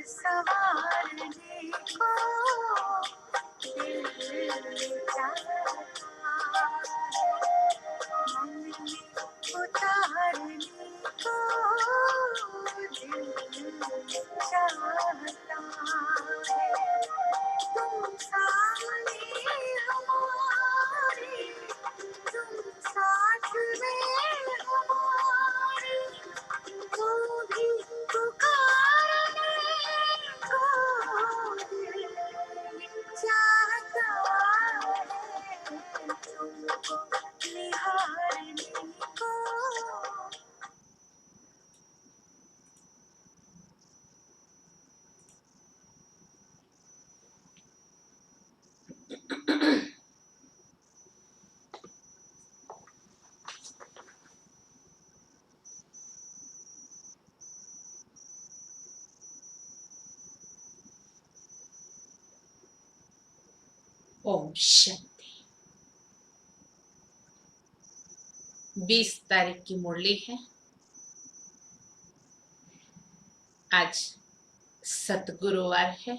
सवारने को दिल चाहता है, मन में उतारने को दिल चाहता है। तुम सामने हमारे, तुम साथ में हमारे, वो भी पुकारने को दिल चाहता है, तुमको निहारने को। ओम शांति। 20 तारीख की मुरली है। आज सतगुरुवार है।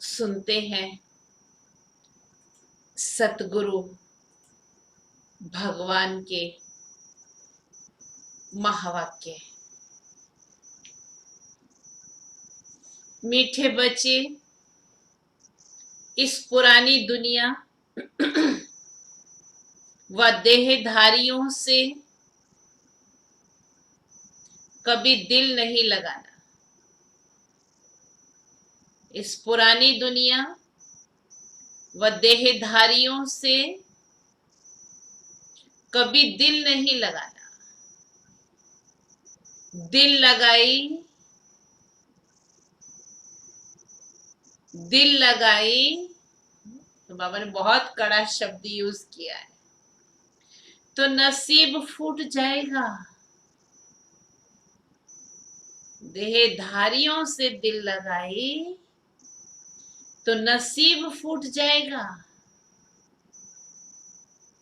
सुनते हैं सतगुरु भगवान के महावाक्य। मीठे बच्चे, इस पुरानी दुनिया व देहधारियों से कभी दिल नहीं लगाना। इस पुरानी दुनिया व देहधारियों से कभी दिल नहीं लगाना। दिल लगाई तो बाबा ने बहुत कड़ा शब्द यूज किया है, तो नसीब फूट जाएगा। देहधारियों से दिल लगाई तो नसीब फूट जाएगा।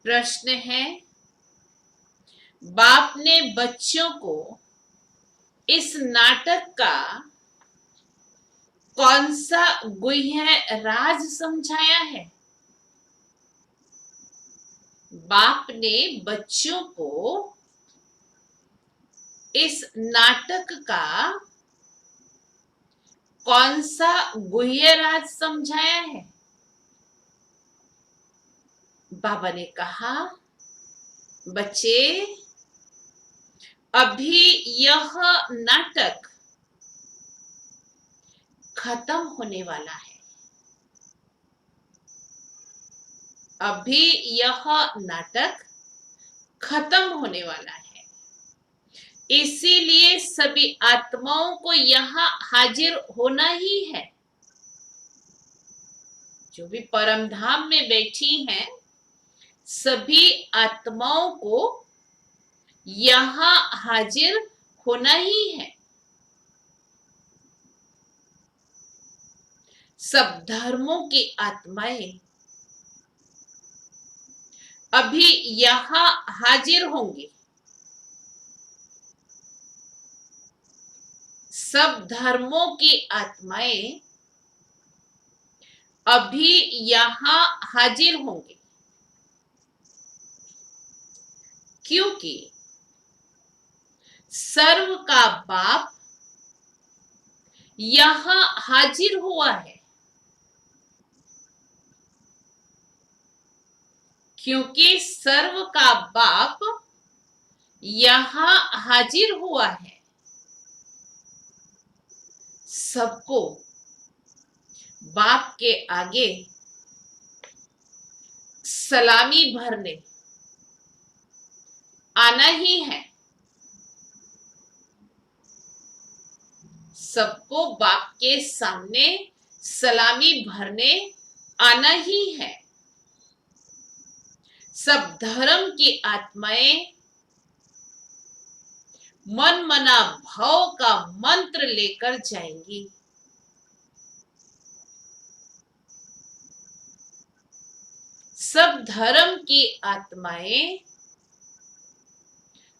प्रश्न है, बाप ने बच्चों को इस नाटक का कौन सा गुह्य राज समझाया है? बाप ने बच्चों को इस नाटक का कौन सा गुह्य राज समझाया है? बाबा ने कहा, बच्चे, अभी यह नाटक खत्म होने वाला है। अभी यह नाटक खत्म होने वाला है। इसीलिए सभी आत्माओं को यहाँ हाजिर होना ही है। जो भी परम धाम में बैठी हैं, सभी आत्माओं को यहाँ हाजिर होना ही है। सब धर्मों की आत्माएं अभी यहाँ हाजिर होंगी। सब धर्मों की आत्माएं अभी यहाँ हाजिर होंगी, क्योंकि सर्व का बाप यहाँ हाजिर हुआ है। क्योंकि सर्व का बाप यहाँ हाजिर हुआ है। सबको बाप के आगे सलामी भरने आना ही है। सबको बाप के सामने सलामी भरने आना ही है। सब धर्म की आत्माएं मन मना भाव का मंत्र लेकर जाएंगी। सब धर्म की आत्माएं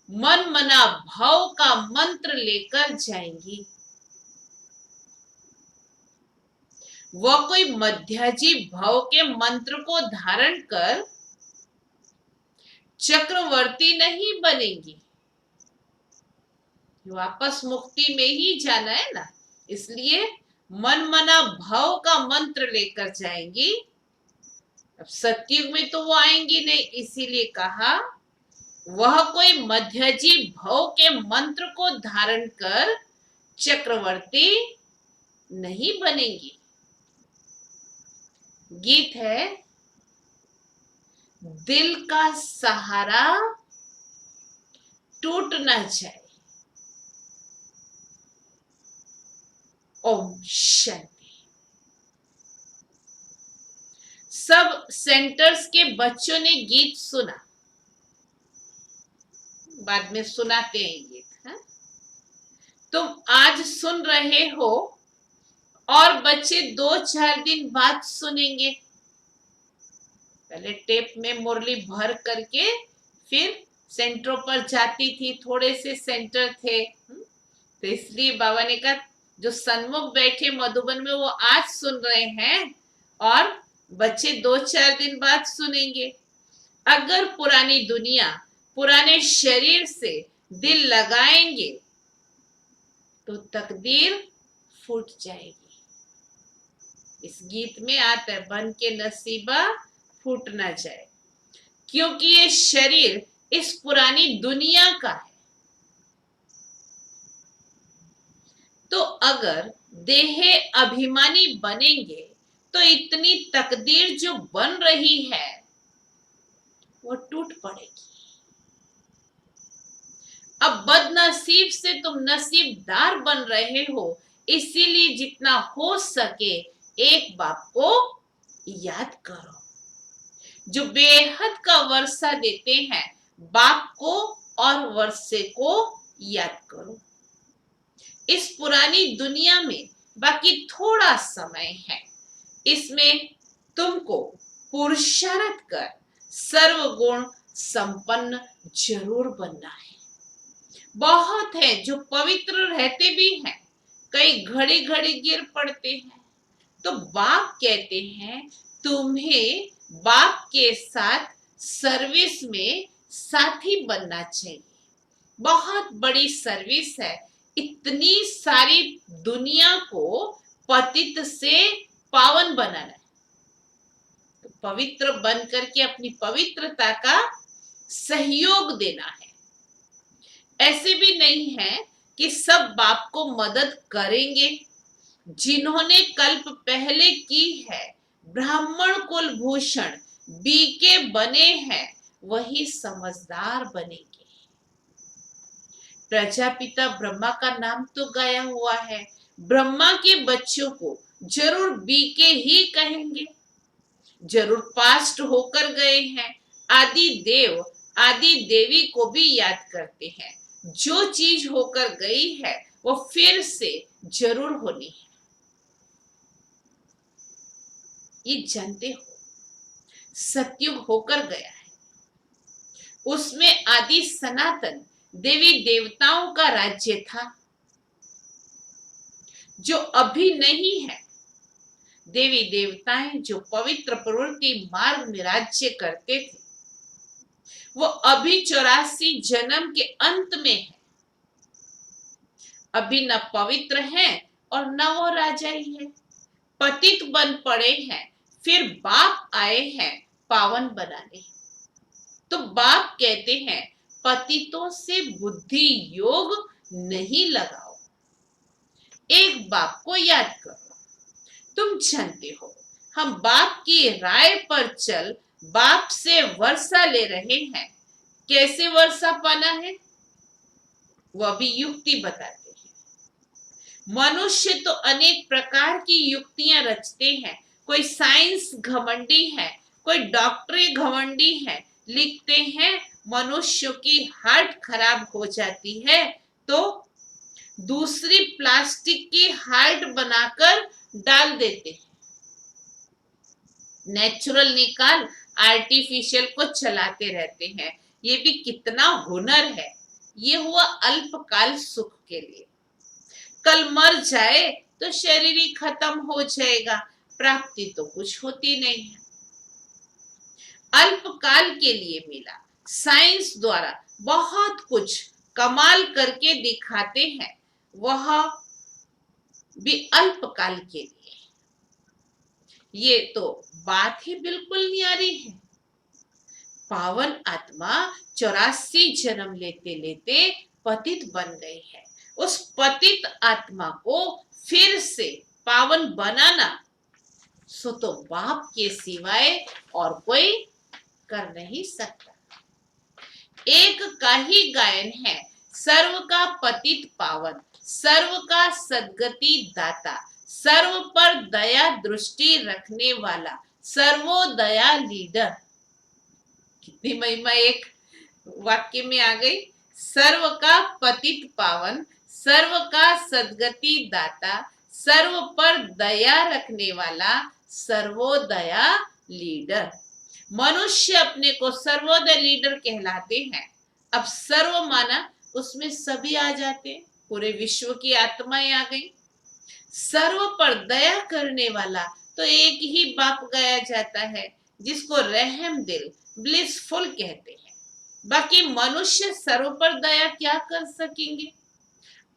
मन मना भाव का मंत्र लेकर जाएंगी। वह कोई मध्याजी भव के मंत्र को धारण कर चक्रवर्ती नहीं बनेगी। वापस मुक्ति में ही जाना है ना, इसलिए मन मना भव का मंत्र लेकर जाएंगी। अब सतयुग में तो वो आएंगी नहीं, इसीलिए कहा वह कोई मध्यजी भव के मंत्र को धारण कर चक्रवर्ती नहीं बनेंगी। गीत है, दिल का सहारा टूट ना जाए। ओम शांति। सब सेंटर्स के बच्चों ने गीत सुना, बाद में सुनाते हैं गीत। हाँ? तुम आज सुन रहे हो और बच्चे 2-4 दिन बाद सुनेंगे। पहले टेप में मुरली भर करके फिर सेंटरों पर जाती थी, थोड़े से सेंटर थे। तो इसलिए बाबा ने कहा जो सन्मुख बैठे मधुबन में वो आज सुन रहे हैं और बच्चे 2-4 दिन बाद सुनेंगे। अगर पुरानी दुनिया पुराने शरीर से दिल लगाएंगे तो तकदीर फूट जाएगी। इस गीत में आता है, बन के नसीबा फूट ना जाए, क्योंकि ये शरीर इस पुरानी दुनिया का है। तो अगर देहे अभिमानी बनेंगे तो इतनी तकदीर जो बन रही है वो टूट पड़ेगी। अब बदनसीब से तुम नसीबदार बन रहे हो, इसीलिए जितना हो सके एक बाप को याद करो, जो बेहद का वर्षा देते हैं। बाप को और वर्षे को याद करो। इस पुरानी दुनिया में बाकी थोड़ा समय है, इसमें तुमको पुरुषार्थ कर सर्वगुण संपन्न जरूर बनना है। बहुत है जो पवित्र रहते भी हैं, कई घड़ी घड़ी गिर पड़ते हैं। तो बाप कहते हैं तुम्हें बाप के साथ सर्विस में साथी बनना चाहिए। बहुत बड़ी सर्विस है, इतनी सारी दुनिया को पतित से पावन बनाना है। तो पवित्र बन करके अपनी पवित्रता का सहयोग देना है। ऐसे भी नहीं है कि सब बाप को मदद करेंगे। जिन्होंने कल्प पहले की है, ब्राह्मण कुल भूषण बीके बने हैं, वही समझदार बनेंगे। प्रजापिता ब्रह्मा का नाम तो गाया हुआ है, ब्रह्मा के बच्चों को जरूर बीके ही कहेंगे, जरूर पास्ट होकर गए हैं। आदि देव आदि देवी को भी याद करते हैं। जो चीज होकर गई है वो फिर से जरूर होनी है, ये जानते हो। सतयुग होकर गया है, उसमें आदि सनातन देवी देवताओं का राज्य था, जो अभी नहीं है। देवी देवताएं जो पवित्र प्रवृत्ति मार्ग में राज्य करते थे, वो अभी 84 जन्म के अंत में है। अभी न पवित्र है और न वो राजा ही है, पतित बन पड़े हैं। फिर बाप आए हैं पावन बनाने। तो बाप कहते हैं पतितों से बुद्धि योग नहीं लगाओ, एक बाप को याद करो। तुम जानते हो हम बाप की राय पर चल बाप से वर्षा ले रहे हैं। कैसे वर्षा पाना है वह भी युक्ति बताते हैं। मनुष्य तो अनेक प्रकार की युक्तियां रचते हैं। कोई साइंस घमंडी है, कोई डॉक्टरी घमंडी है। लिखते हैं मनुष्य की हार्ट खराब हो जाती है तो दूसरी प्लास्टिक की हार्ट बनाकर डाल देते हैं। नेचुरल निकाल आर्टिफिशियल को चलाते रहते हैं। ये भी कितना हुनर है। ये हुआ अल्पकाल सुख के लिए। कल मर जाए तो शरीर ही खत्म हो जाएगा। प्राप्ति तो कुछ होती नहीं है। अल्पकाल के लिए मिला, साइंस द्वारा बहुत कुछ कमाल करके दिखाते हैं, वह भी अल्पकाल के लिए। ये तो बात ही बिल्कुल न्यारी है। पावन आत्मा 84 जन्म लेते लेते पतित बन गई है। उस पतित आत्मा को फिर से पावन बनाना सो तो बाप के सिवाय और कोई कर नहीं सकता। एक का ही गायन है, सर्व का पतित पावन, सर्व का सद्गति दाता, सर्व पर दया दृष्टि रखने वाला, सर्वोदया लीडर। कितनी महिमा एक वाक्य में आ गई। सर्व का पतित पावन, सर्व का सद्गति दाता, सर्व पर दया रखने वाला, सर्वोदया लीडर। मनुष्य अपने को सर्वोदय लीडर कहलाते हैं। अब सर्व माना, उसमें सभी आ जाते हैं, पूरे विश्व की आत्माएं आ गई। सर्व पर दया करने वाला तो एक ही बाप गाया जाता है, जिसको रहम दिल ब्लिसफुल कहते हैं। बाकी मनुष्य सर्व पर दया क्या कर सकेंगे?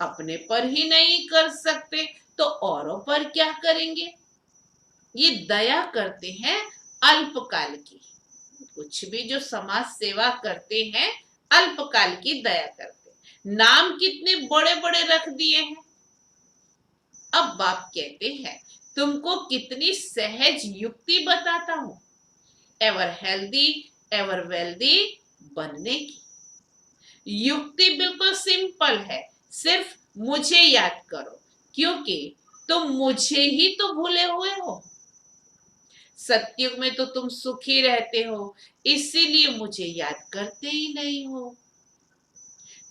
अपने पर ही नहीं कर सकते तो औरों पर क्या करेंगे? ये दया करते हैं अल्पकाल की। कुछ भी जो समाज सेवा करते हैं अल्पकाल की दया करते हैं। नाम कितने बड़े बड़े रख दिए हैं। अब बाप कहते हैं, तुमको कितनी सहज युक्ति बताता हूं एवर हेल्दी एवर वेल्दी बनने की। युक्ति बिल्कुल सिंपल है, सिर्फ मुझे याद करो, क्योंकि तुम मुझे ही तो भूले हुए हो। सतयुग में तो तुम सुखी रहते हो, इसीलिए मुझे याद करते ही नहीं हो।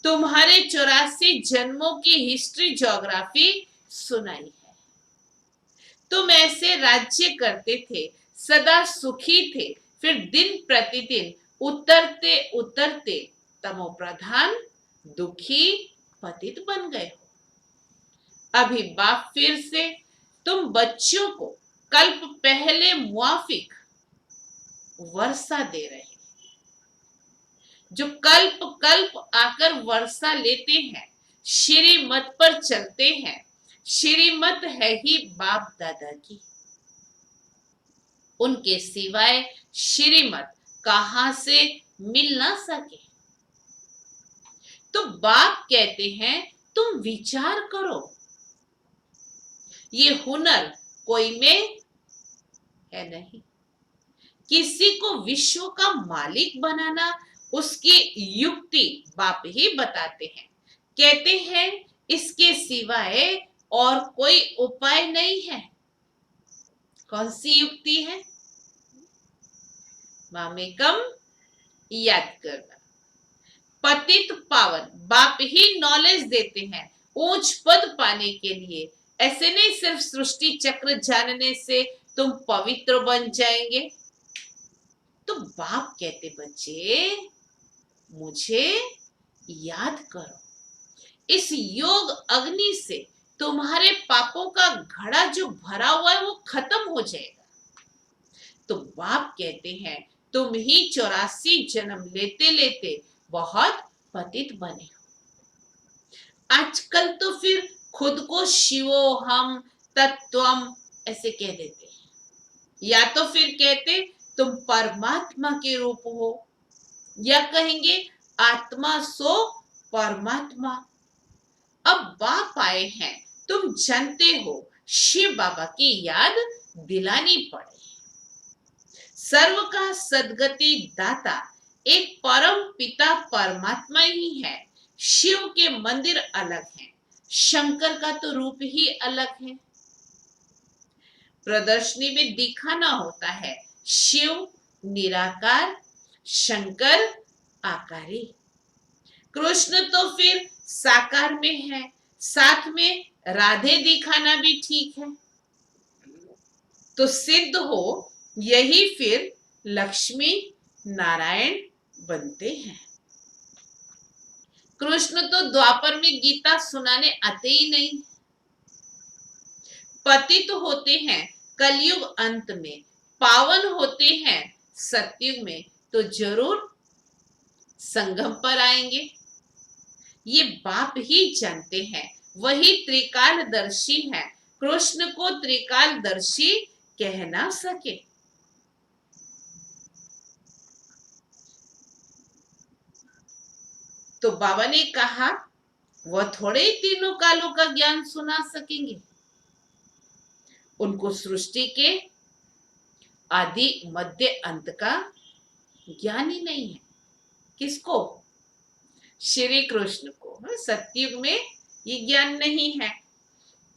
तुम्हारे 84 जन्मों की हिस्ट्री ज्योग्राफी सुनाई है। तुम ऐसे राज्य करते थे, सदा सुखी थे, फिर दिन प्रतिदिन उतरते उतरते तमो प्रधान दुखी पतित बन गए हो। अभी बाप फिर से तुम बच्चों को कल्प पहले मुआफिक वर्षा दे रहे हैं। जो कल्प कल्प आकर वर्षा लेते हैं, श्रीमत पर चलते हैं। श्रीमत है ही बाप दादा की, उनके सिवाय श्रीमत कहां से मिल ना सके। तो बाप कहते हैं, तुम विचार करो, ये हुनर कोई में है नहीं। किसी को विश्व का मालिक बनाना उसकी युक्ति बाप ही बताते हैं। कहते हैं, इसके सिवाय और कोई उपाय नहीं है। कौन सी युक्ति है? मामेकम याद करना। पतित पावन बाप ही नॉलेज देते हैं ऊंच पद पाने के लिए। ऐसे नहीं सिर्फ सृष्टि चक्र जानने से तुम पवित्र बन जाएंगे। तो बाप कहते, बच्चे मुझे याद करो, इस योग अग्नि से तुम्हारे पापों का घड़ा जो भरा हुआ है वो खत्म हो जाएगा। तो बाप कहते हैं, तुम ही 84 जन्म लेते लेते बहुत पतित बने हो। आजकल तो फिर खुद को शिवो हम तत्वम ऐसे कह देते हैं, या तो फिर कहते तुम परमात्मा के रूप हो, या कहेंगे आत्मा सो परमात्मा। अब बाप आए हैं, तुम जानते हो शिव बाबा की याद दिलानी पड़े। सर्व का सद्गति दाता एक परम पिता परमात्मा ही है। शिव के मंदिर अलग हैं, शंकर का तो रूप ही अलग है। प्रदर्शनी में दिखाना होता है, शिव निराकार, शंकर आकारी। कृष्ण तो फिर साकार में है, साथ में राधे दिखाना भी ठीक है। तो सिद्ध हो यही फिर लक्ष्मी नारायण बनते हैं। कृष्ण तो द्वापर में गीता सुनाने आते ही नहीं। पतित होते हैं कलयुग अंत में पावन होते हैं सतयुग में, तो जरूर संगम पर आएंगे। ये बाप ही जानते हैं, वही त्रिकालदर्शी है। कृष्ण को त्रिकालदर्शी कह ना सके। तो बाबा ने कहा वह थोड़े ही तीनों कालों का ज्ञान सुना सकेंगे। उनको सृष्टि के आदि मध्य अंत का ज्ञान ही नहीं है। किसको? श्री कृष्ण को। सतयुग में ये ज्ञान नहीं है।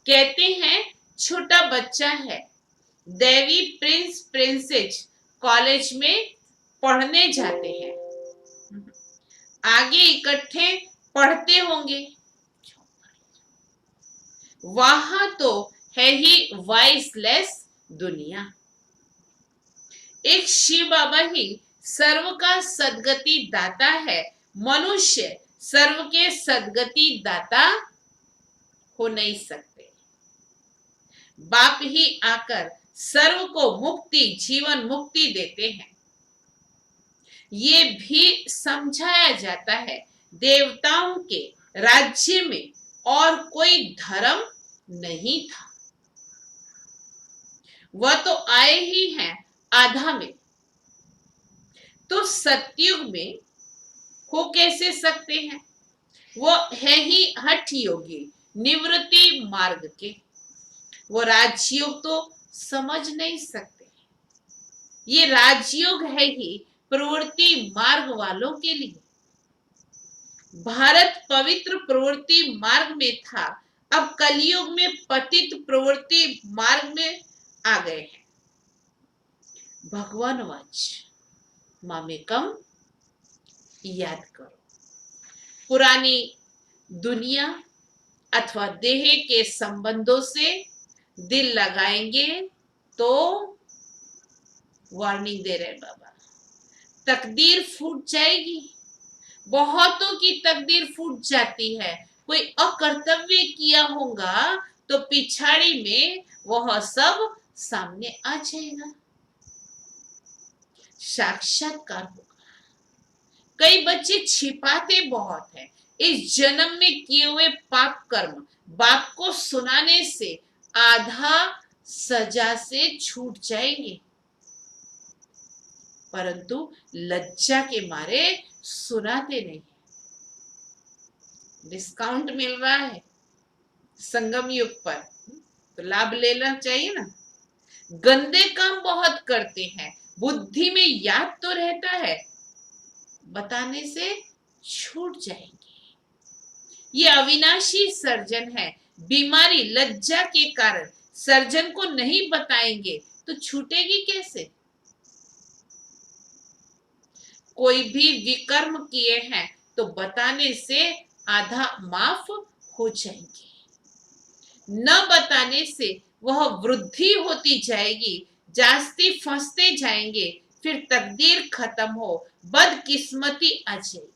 कहते हैं छोटा बच्चा है, देवी प्रिंस प्रिंसेस कॉलेज में पढ़ने जाते हैं, आगे इकट्ठे पढ़ते होंगे। वहां तो है ही वाइसलेस दुनिया। एक शिव बाबा ही सर्व का सदगति दाता है। मनुष्य सर्व के सदगति दाता हो नहीं सकते। बाप ही आकर सर्व को मुक्ति, जीवन मुक्ति देते हैं। ये भी समझाया जाता है देवताओं के राज्य में और कोई धर्म नहीं था। वह तो आए ही हैं आधा में, तो सतयुग में हो कैसे सकते हैं? वो है ही हठ योगी, निवृत्ति मार्ग के। वो राजयोग तो समझ नहीं सकते। ये राजयोग है ही प्रवृत्ति मार्ग वालों के लिए। भारत पवित्र प्रवृत्ति मार्ग में था, अब कलयुग में पतित प्रवृत्ति मार्ग में आ गए हैं। भगवान वाच मामेकम याद करो। पुरानी दुनिया अथवा देह के संबंधों से दिल लगाएंगे तो वार्निंग दे रहे बाबा, तकदीर फूट जाएगी। बहुतों की तकदीर फूट जाती है। कोई अकर्तव्य किया होगा तो पिछाड़ी में वह सब सामने आ जाएगा, साक्षात्कार होगा। कई बच्चे छिपाते बहुत हैं। इस जन्म में किए हुए पाप कर्म बाप को सुनाने से आधा सजा से छूट जाएंगे, परंतु लज्जा के मारे सुनाते नहीं। डिस्काउंट मिल रहा है संगम युग पर, तो लाभ लेना चाहिए ना। गंदे काम बहुत करते हैं, बुद्धि में याद तो रहता है, बताने से छूट जाएंगे। ये अविनाशी सर्जन है। बीमारी लज्जा के कारण सर्जन को नहीं बताएंगे तो छूटेगी कैसे? कोई भी विकर्म किए हैं तो बताने से आधा माफ हो जाएंगे, न बताने से वह वृद्धि होती जाएगी, जास्ती फंसते जाएंगे, फिर तकदीर खत्म हो, बदकिस्मती आ जाएगी।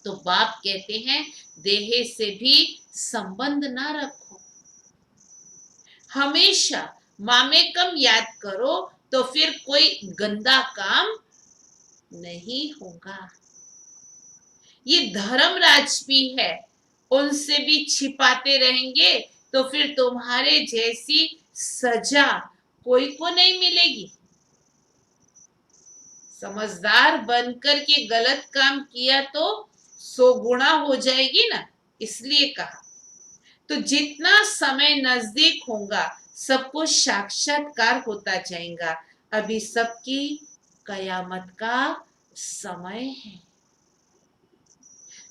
तो बाप कहते हैं देह से भी संबंध ना रखो, हमेशा मामेकम याद करो, तो फिर कोई गंदा काम नहीं होगा। ये धर्मराज भी है, उनसे भी छिपाते रहेंगे तो फिर तुम्हारे जैसी सजा कोई को नहीं मिलेगी। समझदार बनकर के गलत काम किया तो 100 गुना हो जाएगी ना, इसलिए कहा। तो जितना समय नजदीक होगा सब कुछ साक्षात्कार होता जाएगा। अभी सबकी कयामत का समय है।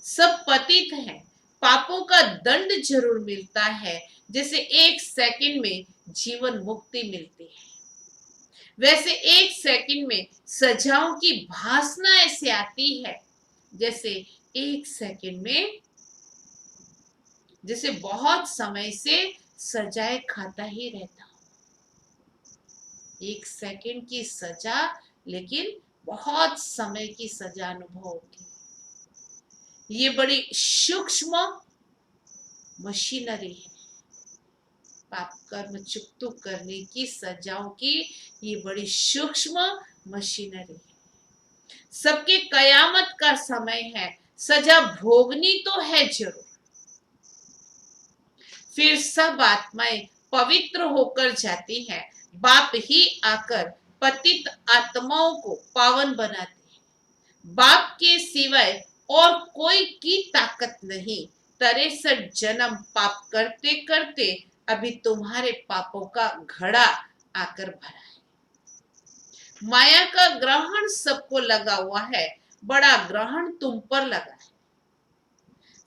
सब पतित हैं, पापों का दंड जरूर मिलता है। जैसे 1 सेकंड में जीवन मुक्ति मिलती है, वैसे 1 सेकंड में सजाओं की भासना ऐसे आती है, जैसे 1 सेकंड में, जैसे बहुत समय से सजाए खाता ही रहता हूं। 1 सेकंड की सजा, लेकिन बहुत समय की सजा अनुभव होगी। ये बड़ी सूक्ष्म मशीनरी है। पाप कर्म चुकतू करने की सजाओं की ये बड़ी सूक्ष्म मशीनरी है। सबके कयामत का समय है, सजा भोगनी तो है जरूर। फिर सब आत्माएं पवित्र होकर जाती हैं। बाप ही आकर पतित आत्माओं को पावन बनाते हैं। बाप के सिवाय और कोई की ताकत नहीं। 63 जन्म पाप करते करते अभी तुम्हारे पापों का घड़ा आकर भरा है। माया का ग्रहण सबको लगा हुआ है, बड़ा ग्रहण तुम पर लगा है।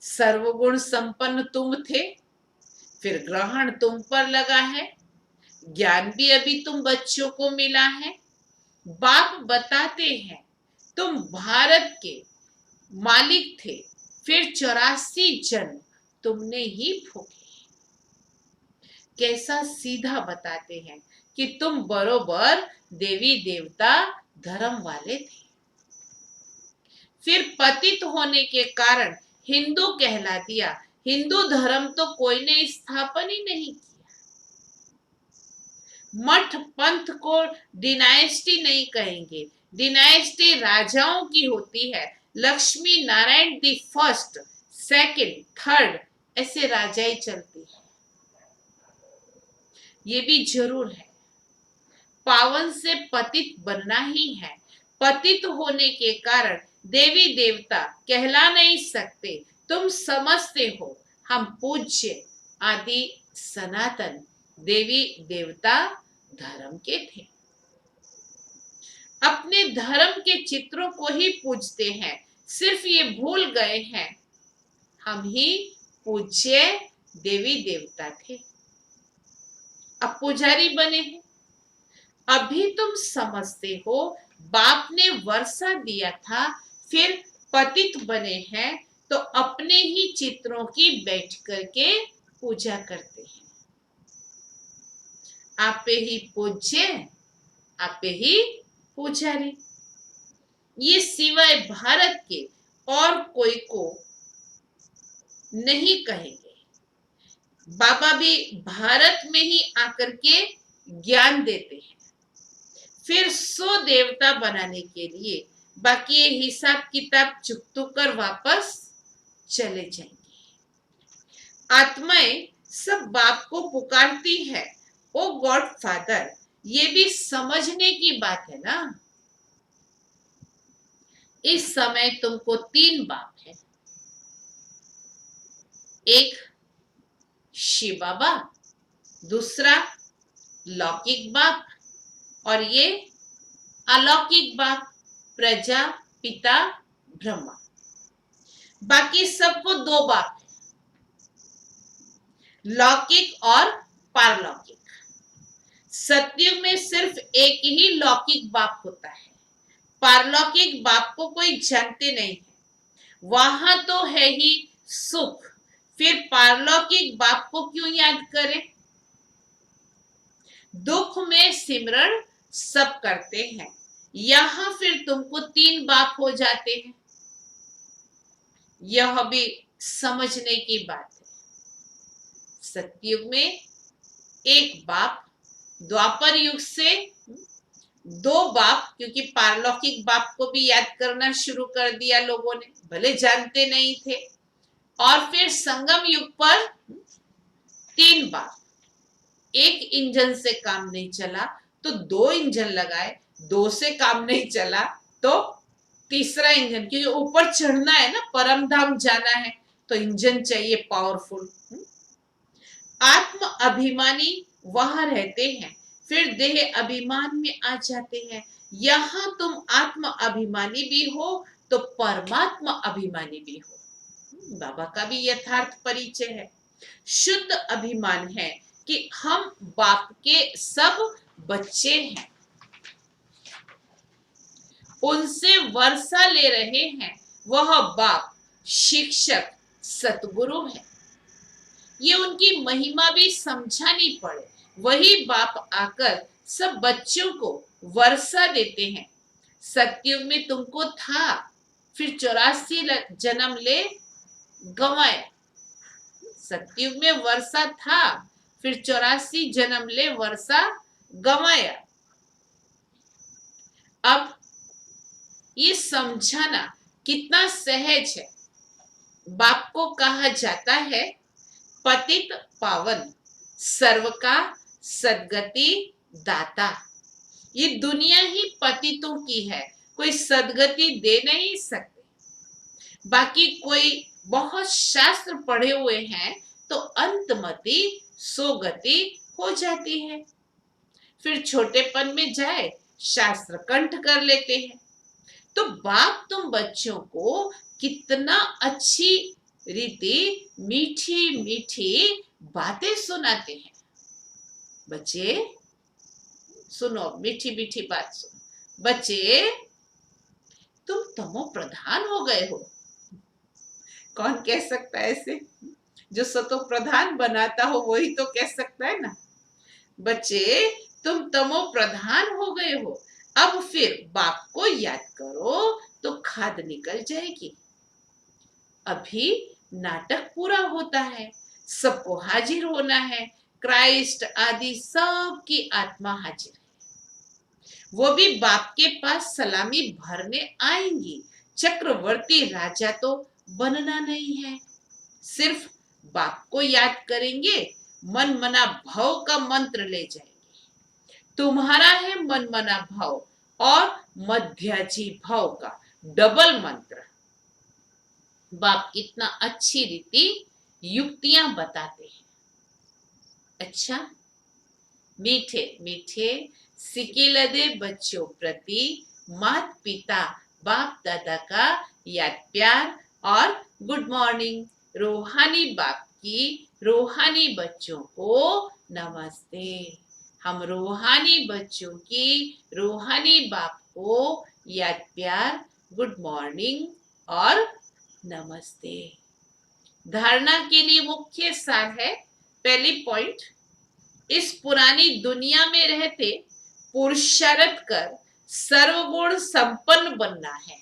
सर्वगुण संपन्न तुम थे, फिर ग्रहण तुम पर लगा है। ज्ञान भी अभी तुम बच्चों को मिला है। बाप बताते हैं तुम भारत के मालिक थे, फिर 84 जन्म तुमने ही भोगे। कैसा सीधा बताते हैं कि तुम बरोबर देवी देवता धर्म वाले थे। फिर पतित होने के कारण हिंदू कहला दिया। हिंदू धर्म तो कोई ने स्थापन ही नहीं किया। मठ पंथ को डिनाइस्टी नहीं कहेंगे, डिनाइस्टी राजाओं की होती है। Lakshmi Narayan the first, second, third ऐसे राजा ही चलती है। ये भी जरूर है, पावन से पतित बनना ही है। पतित होने के कारण देवी देवता कहला नहीं सकते। तुम समझते हो हम पूज्य आदि सनातन देवी देवता धर्म के थे। अपने धर्म के चित्रों को ही पूजते हैं, सिर्फ ये भूल गए हैं हम ही पूज्य देवी देवता थे, अब पुजारी बने हैं। अभी तुम समझते हो बाप ने वर्षा दिया था, फिर पतित बने हैं तो अपने ही चित्रों की बैठ करके पूजा करते हैं। आपे ही पूज्य, आपे ही पुजारी। ये सिवाय भारत के और कोई को नहीं कहेंगे। बाबा भी भारत में ही आकर के ज्ञान देते हैं। फिर 100 देवता बनाने के लिए बाकी ये हिसाब किताब चुकतू कर वापस चले जाएंगे। आत्माएं सब बाप को पुकारती है, ओ गॉड फादर। ये भी समझने की बात है ना। इस समय तुमको 3 बाप है। एक शिव बाबा, दूसरा लौकिक बाप और ये अलौकिक बाप प्रजा पिता ब्रह्मा। बाकी सबको 2 बाप है, लौकिक और पारलौकिक। सतयुग में सिर्फ एक ही लौकिक बाप होता है, पारलौकिक बाप को कोई जानते नहीं है। वहां तो है ही सुख, फिर पारलौकिक बाप को क्यों याद करें। दुख में सिमरण सब करते हैं, यहां फिर तुमको 3 बाप हो जाते हैं। यह भी समझने की बात है। सतयुग में 1 बाप, द्वापर युग से 2 बाप, क्योंकि पारलौकिक बाप को भी याद करना शुरू कर दिया लोगों ने, भले जानते नहीं थे। और फिर संगम युग पर 3 बाप। एक इंजन से काम नहीं चला तो 2 इंजन लगाए, 2 से काम नहीं चला तो तीसरा इंजन, क्योंकि ऊपर चढ़ना है ना, परम धाम जाना है तो इंजन चाहिए पावरफुल। आत्म अभिमानी वहां रहते हैं, फिर देह अभिमान में आ जाते हैं। यहां तुम आत्म अभिमानी भी हो तो परमात्मा अभिमानी भी हो। बाबा का भी यथार्थ परिचय है। शुद्ध अभिमान है कि हम बाप के सब बच्चे हैं, उनसे वर्षा ले रहे हैं। वह बाप शिक्षक सतगुरु है। ये उनकी महिमा भी समझानी पड़े। वही बाप आकर सब बच्चों को वर्षा देते हैं। सतयुग में तुमको था, फिर 84 जन्म ले गंवाए। सतयुग में वर्षा था, फिर 84 जन्म ले वर्षा गवाया। अब ये समझाना कितना सहज है। बाप को कहा जाता है पतित पावन, सर्व का सदगति दाता। ये दुनिया ही पतितों की है, कोई सदगति दे नहीं सकते। बाकी कोई बहुत शास्त्र पढ़े हुए हैं तो अंतमति सोगति हो जाती है। फिर छोटेपन में जाए शास्त्र कंठ कर लेते हैं। तो बाप तुम बच्चों को कितना अच्छी रीति मीठी मीठी बातें सुनाते हैं। बच्चे सुनो, मीठी मीठी बात सुनो। बच्चे तुम तमो प्रधान हो गए हो। कौन कह सकता है ऐसे? जो सतो प्रधान बनाता हो वही तो कह सकता है ना। बच्चे तुम तमो प्रधान हो गए हो, अब फिर बाप को याद करो तो खाद निकल जाएगी। अभी नाटक पूरा होता है, सबको हाजिर होना है, क्राइस्ट आदि सबकी आत्मा हाजिर है। वो भी बाप के पास सलामी भरने आएंगी। चक्रवर्ती राजा तो बनना नहीं है, सिर्फ बाप को याद करेंगे, मन मना भाव का मंत्र ले जाएंगे। तुम्हारा है मन मना भाव और मध्याजी भाव का डबल मंत्र। बाप कितना अच्छी रीति युक्तियां बताते हैं। अच्छा, मीठे मीठे सिकिलदे बच्चों प्रति माता पिता बाप दादा का याद प्यार और गुड मॉर्निंग। रूहानी बाप की रूहानी बच्चों को नमस्ते। हम रूहानी बच्चों की रूहानी बाप को याद प्यार गुड मॉर्निंग और नमस्ते। धारणा के लिए मुख्य सार है, पहली पॉइंट, इस पुरानी दुनिया में रहते पुरुषार्थ कर सर्वगुण संपन्न बनना है।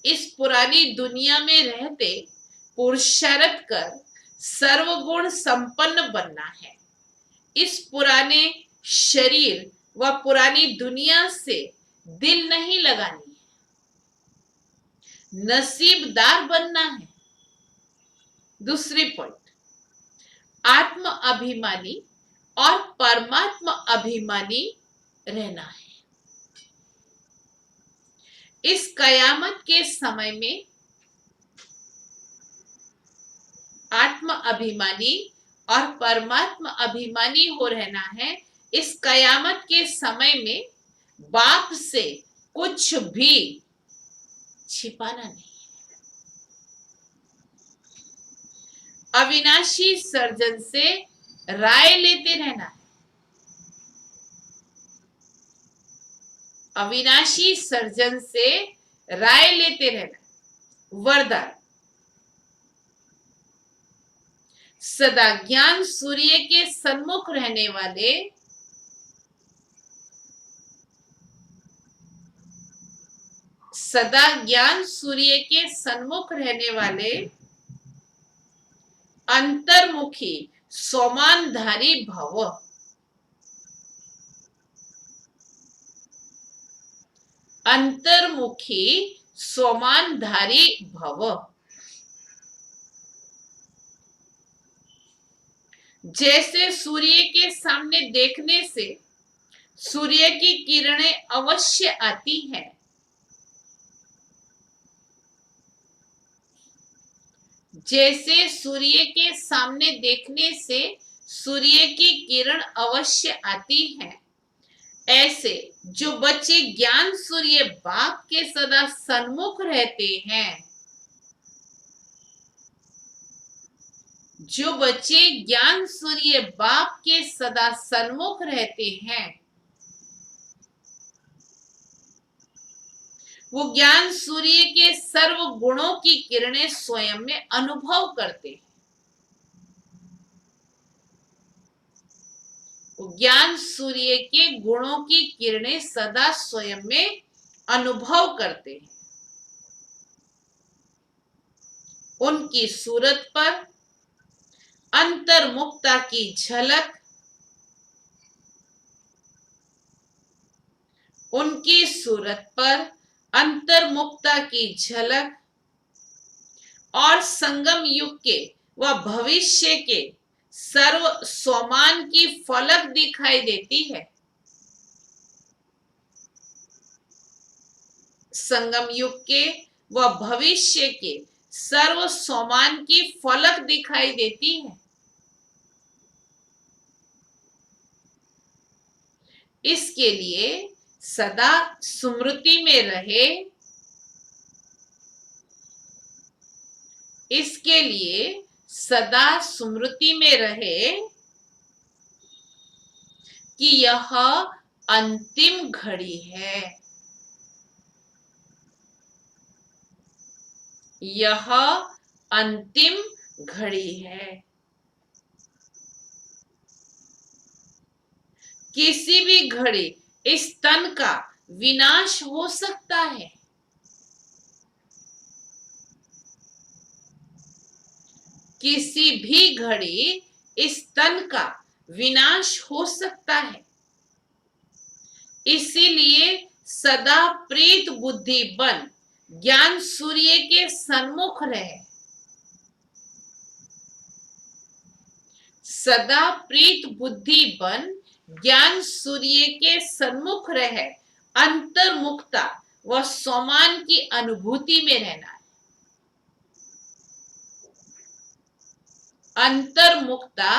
इस पुरानी दुनिया में रहते पुरुषार्थ कर सर्वगुण संपन्न बनना है। इस पुराने शरीर व पुरानी दुनिया से दिल नहीं लगानी है, नसीबदार बनना है। दूसरी पॉइंट, आत्म अभिमानी और परमात्मा अभिमानी रहना है। इस कयामत के समय में आत्म अभिमानी और परमात्मा अभिमानी हो रहना है। इस कयामत के समय में बाप से कुछ भी छिपाना नहीं है। अविनाशी सर्जन से राय लेते रहना है। अविनाशी सर्जन से राय लेते रहना। वरदान, सदा ज्ञान सूर्य के सन्मुख रहने वाले, सदा ज्ञान सूर्य के सन्मुख रहने वाले अंतर्मुखी सोमानधारी भव। अंतर्मुखी सोमानधारी भव। जैसे सूर्य के सामने देखने से सूर्य की किरणें अवश्य आती हैं, जैसे सूर्य के सामने देखने से सूर्य की किरण अवश्य आती है, ऐसे जो बच्चे ज्ञान सूर्य बाप के सदा सन्मुख रहते हैं, जो बच्चे ज्ञान सूर्य बाप के सदा सन्मुख रहते हैं, वो ज्ञान सूर्य के सर्व गुणों की किरणें स्वयं में अनुभव करते हैं। वो ज्ञान सूर्य के गुणों की किरणें सदा स्वयं में अनुभव करते हैं। उनकी सूरत पर अंतर्मुखता की झलक, उनकी सूरत पर अंतर्मुखता की झलक और संगम युग के व भविष्य के सर्व स्वमान की फलक दिखाई देती है। संगम युग के व भविष्य के सर्व स्वमान की फलक दिखाई देती है। इसके लिए सदा स्मृति में रहे, इसके लिए सदा स्मृति में रहे कि यह अंतिम घड़ी है, यह अंतिम घड़ी है। किसी भी घड़ी इस तन का विनाश हो सकता है। किसी भी घड़ी इस तन का विनाश हो सकता है। इसीलिए सदा प्रीत बुद्धि बन ज्ञान सूर्य के सन्मुख रहे। सदा प्रीत बुद्धि बन ज्ञान सूर्य के सन्मुख रहे। अंतर्मुखता व स्वमान की अनुभूति में रहना है। अंतर्मुखता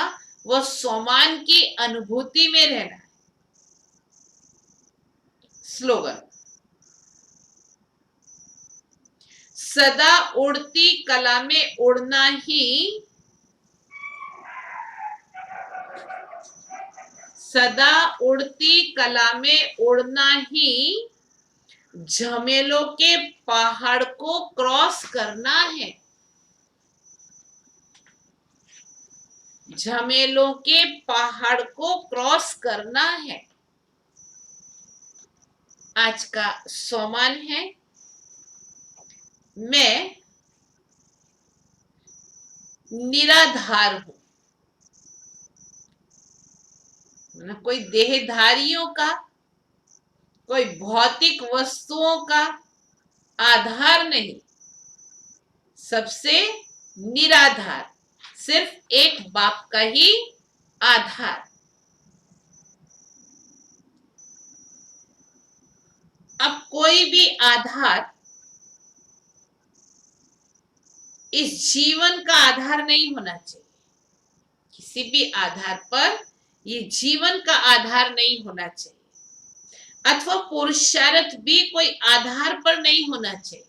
व स्वमान की अनुभूति में रहना है। स्लोगन, सदा उड़ती कला में उड़ना ही, सदा उड़ती कला में उड़ना ही झमेलों के पहाड़ को क्रॉस करना है। झमेलों के पहाड़ को क्रॉस करना है। आज का सोमान है, मैं निराधार हूं। न कोई देहधारियों का, कोई भौतिक वस्तुओं का आधार नहीं, सबसे निराधार, सिर्फ एक बाप का ही आधार। अब कोई भी आधार इस जीवन का आधार नहीं होना चाहिए। किसी भी आधार पर ये जीवन का आधार नहीं होना चाहिए, अथवा पुरुषार्थ भी कोई आधार पर नहीं होना चाहिए।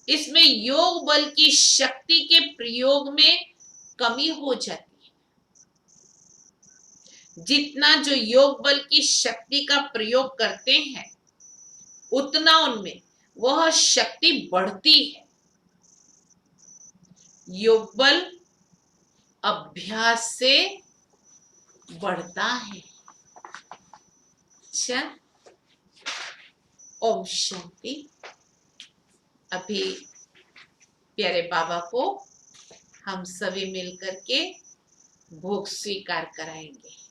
इसमें योग बल की शक्ति के प्रयोग में कमी हो जाती है। जितना जो योग बल की शक्ति का प्रयोग करते हैं, उतना उनमें वह शक्ति बढ़ती है। योग बल अभ्यास से बढ़ता है। अच्छा, ओम शांति। अभी प्यारे बाबा को हम सभी मिलकर के भोग स्वीकार कराएंगे।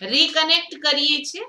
रिकनेक्ट करिए छे।